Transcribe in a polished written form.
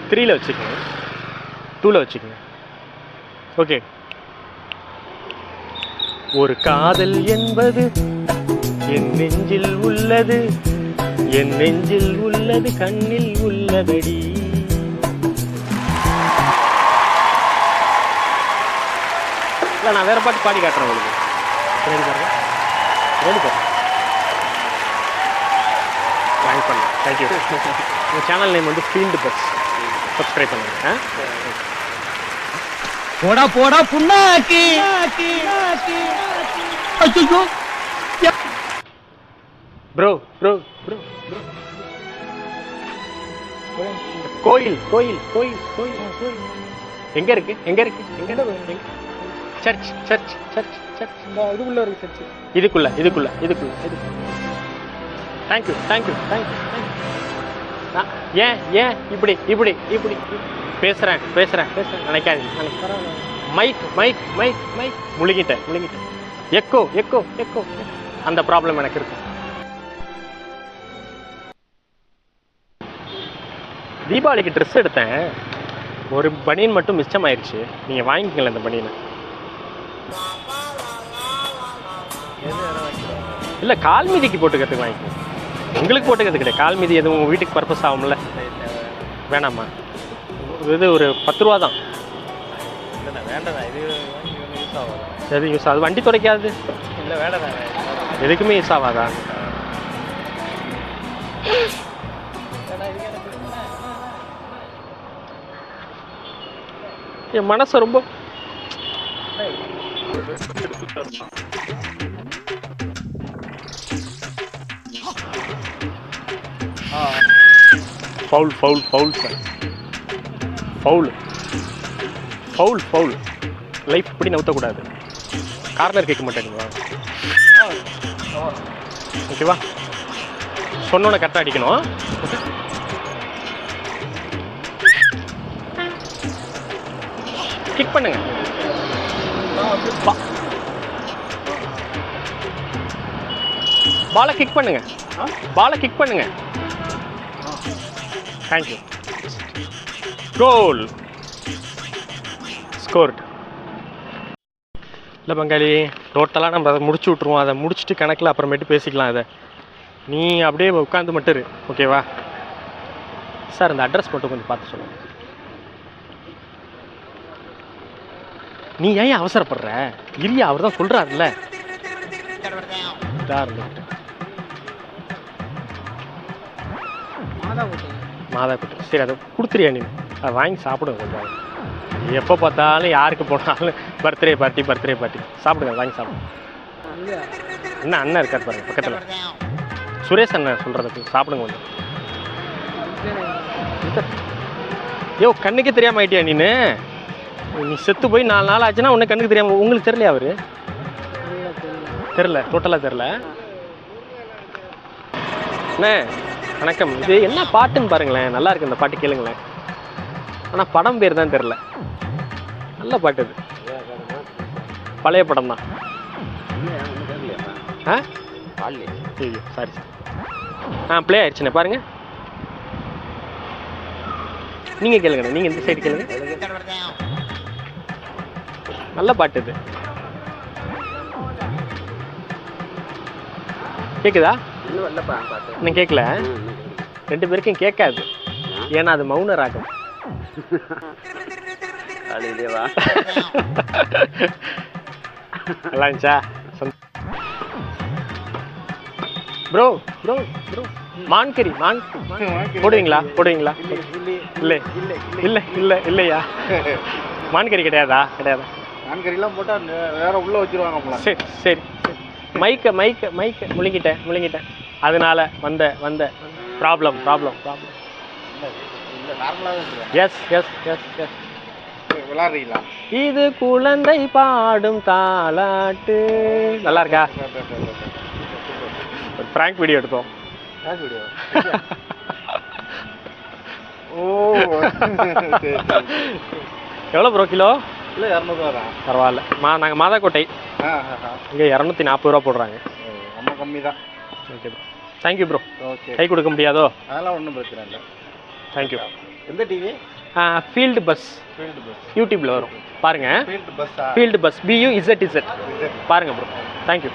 3ல வச்சுக்கோங்க, 2ல வச்சுக்கோங்க. ஓகே. ஒரு காதல் என்பது என் நெஞ்சில் உள்ளது, என் நெஞ்சில் உள்ளது, கண்ணில் உள்ளதடி. இல்லை, நான் வேற பாட்டு பாடி காட்டுறேன் உங்களுக்கு. ரெடி பாருங்க, ரெடி பாருங்க. தேங்க் பண்ணேன், தேங்க்யூ. உங்கள் சேனல் நேம் வந்து ஃபீல்டு பஸ். சப்ஸ்கிரைப் பண்ணுங்க. போடா போடா புண்ணாக்கி. ஐயோ ப்ரோ ப்ரோ ப்ரோ ப்ரோ, கோயில் கோயில் கோயில் கோயில் கோயில் எங்க இருக்கு? எங்க இருக்கு? எங்க? Church church church church. இதுக்குள்ள இருக்கு சர்ச். இதுக்குள்ள இதுக்குள்ள இதுக்குள்ள இதுக்குள்ள. Thank you thank you thank you thank you. ஏன் ஏன் இப்படி இப்படி இப்படி பேசுகிறேன் பேசுகிறேன் பேசுகிறேன் நினைக்காதீங்க. மைக் மைக் மைக் மைக் முழுகிட்டேன் முழுகிட்டேன். எக்கோ எக்கோ எக்கோ, அந்த ப்ராப்ளம் எனக்கு இருக்கு. தீபாவளிக்கு ட்ரெஸ் எடுத்தேன், ஒரு பனியன் மட்டும் மிச்சமாயிருச்சு. நீங்கள் வாங்கிக்கல அந்த பனியனை. இல்லை, கால் மீதிக்கு போட்டுக்கிறதுக்கு வாங்கிக்கோங்க. உங்களுக்கு போட்டுக்கிறது கிடையாது. கால் மீதி எதுவும் உங்கள் வீட்டுக்கு பர்பஸ் ஆகும்ல. வேணாம்மா, இது ஒரு 10 ரூபா தான். வேண்டாம், இது யூஸ் ஆகாது. எது யூஸ் ஆகுது? வண்டி துடைக்காது. இல்லை வேண்டாம், எதுக்குமே யூஸ் ஆகாதா? என் மனசு ரொம்ப foul foul foul sir, foul foul foul. Life இப்படி நவுத்தக்கூடாது. கார்னர் கேட்க மாட்டேங்குவா? ஓகேவா? சொன்னோன்னே கரெக்டாக அடிக்கணும். கிக் பண்ணுங்க. பாலை கிக் பண்ணுங்க, பாலை கிக் பண்ணுங்க. தேங்க்யூ. கோல் ஸ்கோர்ட். இல்லை பங்காளி, டோட்டலாக நம்ம அதை முடிச்சு விட்ருவோம். அதை முடிச்சுட்டு கணக்கில் அப்புறமேட்டு பேசிக்கலாம். அதை நீ அப்படியே உட்காந்து மட்டும் இரு, ஓகேவா? சார், இந்த அட்ரஸ் மட்டும் கொஞ்சம் பார்த்து சொல்லுங்கள். நீ ஏன் அவசரப்படுற? இரியா, அவர் தான் சொல்கிறாருல்ல. மாதாப்பட்டு. சரி, அதை கொடுத்துறியா நீ? அதை வாங்கி சாப்பிடுங்க கொஞ்சம். எப்போ பார்த்தாலும் யாருக்கு போனாலும் பர்த்டே பார்ட்டி பர்த்டே பார்ட்டி. சாப்பிடுங்க, வாங்கி சாப்பிடுங்க. என்ன அண்ணன் இருக்கார் பாருங்க பக்கத்தில், சுரேஷ் அண்ணன் சொல்கிறதுக்கு. சாப்பிடுங்க கொஞ்சம். யோ, கண்ணுக்கே தெரியாமல் ஆயிட்டியா நீ? நீ செத்து போய் 4 நாள் ஆச்சுன்னா உன்னை கண்ணுக்கு தெரியாமல். உங்களுக்கு தெரியலையா? அவரு தெரில, டோட்டலாக தெரில. அண்ணே வணக்கம். இது என்ன பாட்டுன்னு பாருங்களேன், நல்லா இருக்கு இந்த பாட்டு, கேளுங்களேன். ஆனால் படம் பேர் தான் தெரில. நல்ல பாட்டு இது, பழைய படம் தான். ஆ ஐயோ சாரி சார். ப்ளே ஆயிடுச்சுண்ணே பாருங்க. நீங்கள் கேளுங்கண்ணே, நீங்கள் இந்த சைடு கேளுங்க. நல்ல பாட்டு இது. கேட்குதா? இன்னும் கேட்கல. 2 பேருக்கும் கேட்காது, ஏன்னா அது மௌன ராகம். நல்லா இருந்துச்சா? ப்ரோ ப்ரோ ப்ரோ, மான்கறி போடுவீங்களா? போடுவீங்களா? இல்லை இல்லை இல்லை இல்லையா? மான்கறி கிடையாதா? கிடையாதா? மான்கறிலாம் போட்டால் வேற உள்ளே வச்சுருவாங்க. சரி சரி சரி. மைக்க மைக்க மைக்க முழுங்கிட்டேன். அதனால வந்த problem. Yes yes yes yes. விளாட்றீங்களா? இது குழந்தை பாடும் தாலாட்டு. நல்லா இருக்கா? ஒரு பிராங்க் வீடியோ எடுத்தோம். ஓ எவ்வளோ ப்ரோ கிலோ? இல்லை 200 ரூபா. பரவாயில்ல. நாங்கள் மாதாக்கோட்டை. இங்கே 240 ரூபா போடுறாங்க. ரொம்ப கம்மி தான். ஓகே. Thank you bro. ஓகே. கை கொடுக்க முடியாதோ? அதெல்லாம் ஒன்றும் பிரச்சனை இல்லை. தேங்க்யூ. எந்த TV? Field bus. Field bus. யூடியூப்பில் வரும் பாருங்கள். ஃபீல்டு பஸ்ஸா? ஃபீல்டு பஸ் BUZZ பாருங்கள் ப்ரோ. தேங்க்யூ.